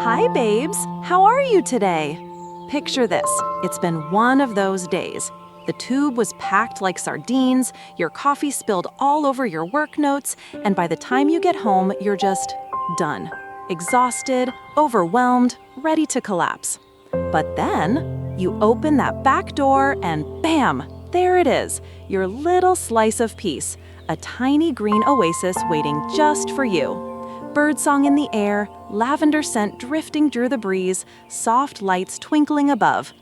Hi, babes. How are you today? Picture this. It's been one of those days. The tube was packed like sardines, your coffee spilled all over your work notes, and by the time you get home, you're just done. Exhausted, overwhelmed, ready to collapse. But then, you open that back door and bam! There it is, your little slice of peace, a tiny green oasis waiting just for you. Birdsong in the air, lavender scent drifting through the breeze, soft lights twinkling above.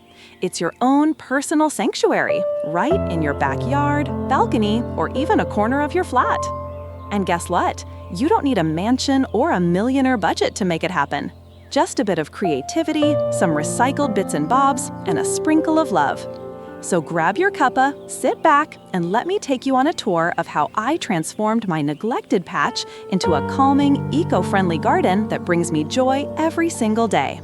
It's your own personal sanctuary, right in your backyard, balcony, or even a corner of your flat. And guess what? You don't need a mansion or a millionaire budget to make it happen. Just a bit of creativity, some recycled bits and bobs, and a sprinkle of love. So grab your cuppa, sit back, and let me take you on a tour of how I transformed my neglected patch into a calming, eco-friendly garden that brings me joy every single day.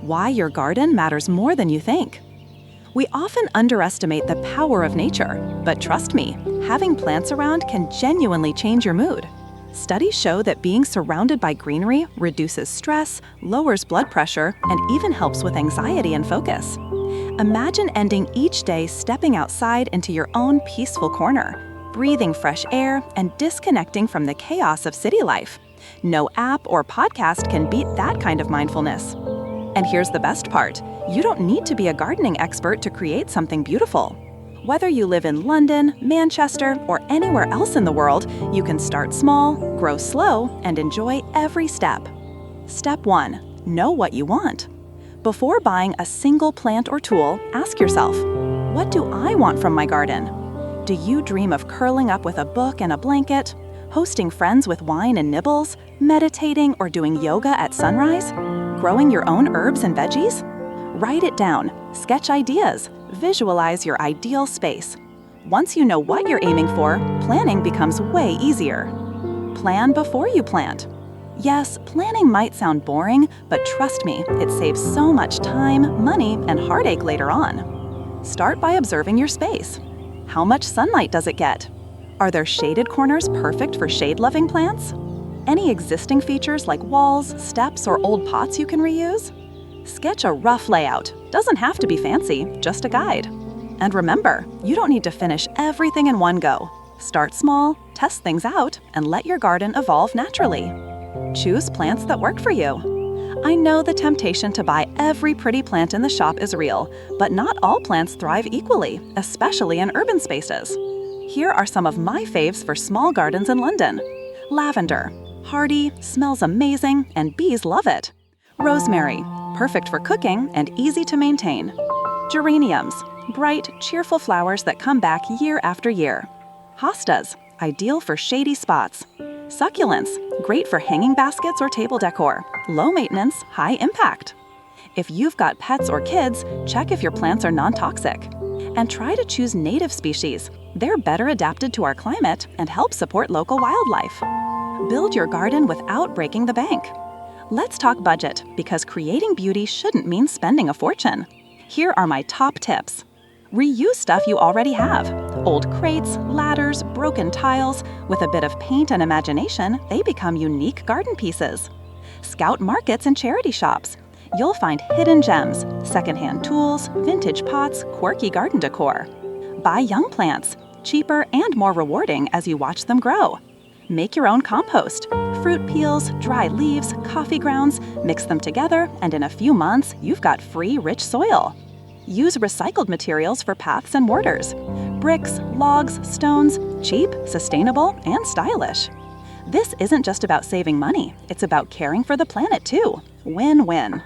Why your garden matters more than you think. We often underestimate the power of nature, but trust me, having plants around can genuinely change your mood. Studies show that being surrounded by greenery reduces stress, lowers blood pressure, and even helps with anxiety and focus. Imagine ending each day stepping outside into your own peaceful corner, breathing fresh air, and disconnecting from the chaos of city life. No app or podcast can beat that kind of mindfulness. And here's the best part. You don't need to be a gardening expert to create something beautiful. Whether you live in London, Manchester, or anywhere else in the world, you can start small, grow slow, and enjoy every step. Step 1. Know what you want. Before buying a single plant or tool, ask yourself, what do I want from my garden? Do you dream of curling up with a book and a blanket, hosting friends with wine and nibbles, meditating or doing yoga at sunrise, growing your own herbs and veggies? Write it down, sketch ideas, visualize your ideal space. Once you know what you're aiming for, planning becomes way easier. Plan before you plant. Yes, planning might sound boring, but trust me, it saves so much time, money, and heartache later on. Start by observing your space. How much sunlight does it get? Are there shaded corners perfect for shade-loving plants? Any existing features like walls, steps, or old pots you can reuse? Sketch a rough layout. Doesn't have to be fancy, just a guide. And remember, you don't need to finish everything in one go. Start small, test things out, and let your garden evolve naturally. Choose plants that work for you. I know the temptation to buy every pretty plant in the shop is real, but not all plants thrive equally, especially in urban spaces. Here are some of my faves for small gardens in London. Lavender. Hardy, smells amazing, and bees love it. Rosemary. Perfect for cooking and easy to maintain. Geraniums. Bright, cheerful flowers that come back year after year. Hostas. Ideal for shady spots. Succulents, great for hanging baskets or table decor. Low maintenance, high impact. If you've got pets or kids, check if your plants are non-toxic. And try to choose native species. They're better adapted to our climate and help support local wildlife. Build your garden without breaking the bank. Let's talk budget, because creating beauty shouldn't mean spending a fortune. Here are my top tips. Reuse stuff you already have. Old crates, ladders, broken tiles. With a bit of paint and imagination, they become unique garden pieces. Scout markets and charity shops. You'll find hidden gems, secondhand tools, vintage pots, quirky garden decor. Buy young plants, cheaper and more rewarding as you watch them grow. Make your own compost. Fruit peels, dry leaves, coffee grounds, mix them together, and in a few months, you've got free, rich soil. Use recycled materials for paths and mortars. Bricks, logs, stones, cheap, sustainable, and stylish. This isn't just about saving money, it's about caring for the planet too. Win-win.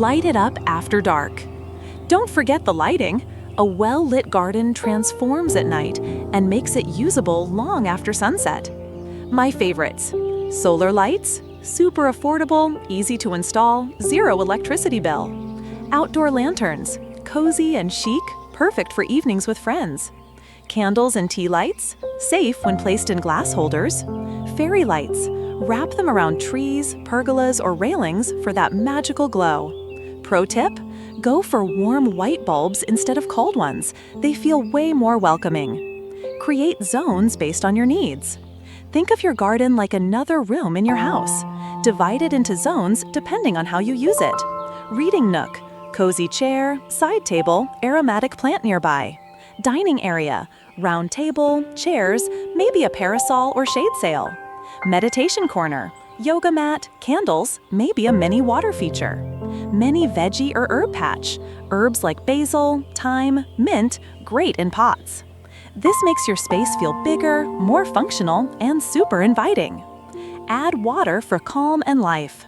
Light it up after dark. Don't forget the lighting. A well-lit garden transforms at night and makes it usable long after sunset. My favorites: solar lights, super affordable, easy to install, zero electricity bill. Outdoor lanterns, cozy and chic, perfect for evenings with friends. Candles and tea lights, safe when placed in glass holders. Fairy lights, wrap them around trees, pergolas, or railings for that magical glow. Pro tip: go for warm white bulbs instead of cold ones. They feel way more welcoming. Create zones based on your needs. Think of your garden like another room in your house. Divide it into zones depending on how you use it. Reading nook, cozy chair, side table, aromatic plant nearby. Dining area, round table, chairs, maybe a parasol or shade sail. Meditation corner, yoga mat, candles, maybe a mini water feature. Mini veggie or herb patch, herbs like basil, thyme, mint, great in pots. This makes your space feel bigger, more functional, and super inviting. Add water for calm and life.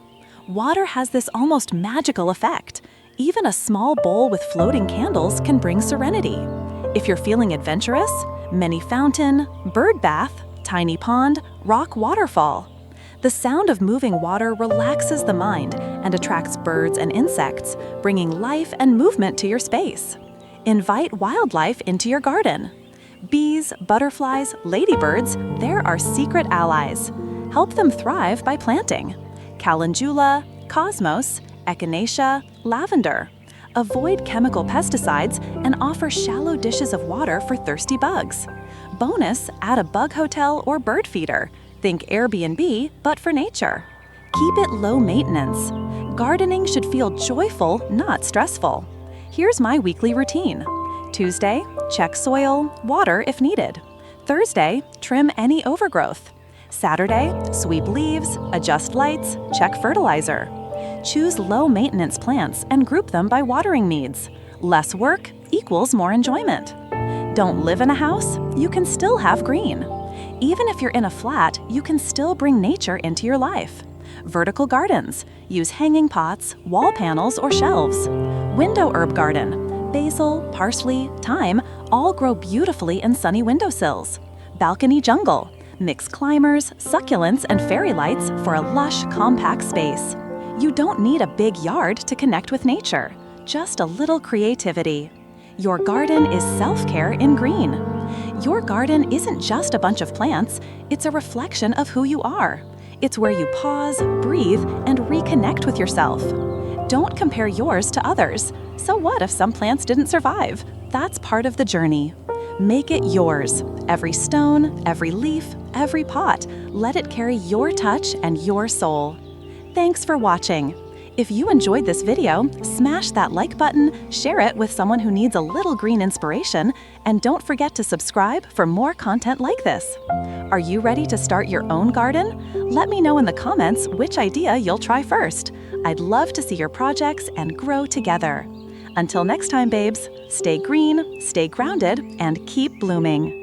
Water has this almost magical effect. Even a small bowl with floating candles can bring serenity. If you're feeling adventurous, mini fountain, bird bath, tiny pond, rock waterfall. The sound of moving water relaxes the mind and attracts birds and insects, bringing life and movement to your space. Invite wildlife into your garden. Bees, butterflies, ladybirds, they're our secret allies. Help them thrive by planting. Calendula, cosmos, echinacea, lavender. Avoid chemical pesticides and offer shallow dishes of water for thirsty bugs. Bonus, add a bug hotel or bird feeder. Think Airbnb, but for nature. Keep it low maintenance. Gardening should feel joyful, not stressful. Here's my weekly routine. Tuesday, check soil, water if needed. Thursday, trim any overgrowth. Saturday, sweep leaves, adjust lights, check fertilizer. Choose low-maintenance plants and group them by watering needs. Less work equals more enjoyment. Don't live in a house? You can still have green. Even if you're in a flat, you can still bring nature into your life. Vertical gardens. Use hanging pots, wall panels, or shelves. Window herb garden. Basil, parsley, thyme all grow beautifully in sunny windowsills. Balcony jungle. Mix climbers, succulents, and fairy lights for a lush, compact space. You don't need a big yard to connect with nature. Just a little creativity. Your garden is self-care in green. Your garden isn't just a bunch of plants, it's a reflection of who you are. It's where you pause, breathe, and reconnect with yourself. Don't compare yours to others. So what if some plants didn't survive? That's part of the journey. Make it yours. Every stone, every leaf, every pot, let it carry your touch and your soul. Thanks for watching. If you enjoyed this video, smash that like button, share it with someone who needs a little green inspiration, and don't forget to subscribe for more content like this. Are you ready to start your own garden? Let me know in the comments which idea you'll try first. I'd love to see your projects and grow together. Until next time, babes, stay green, stay grounded, and keep blooming.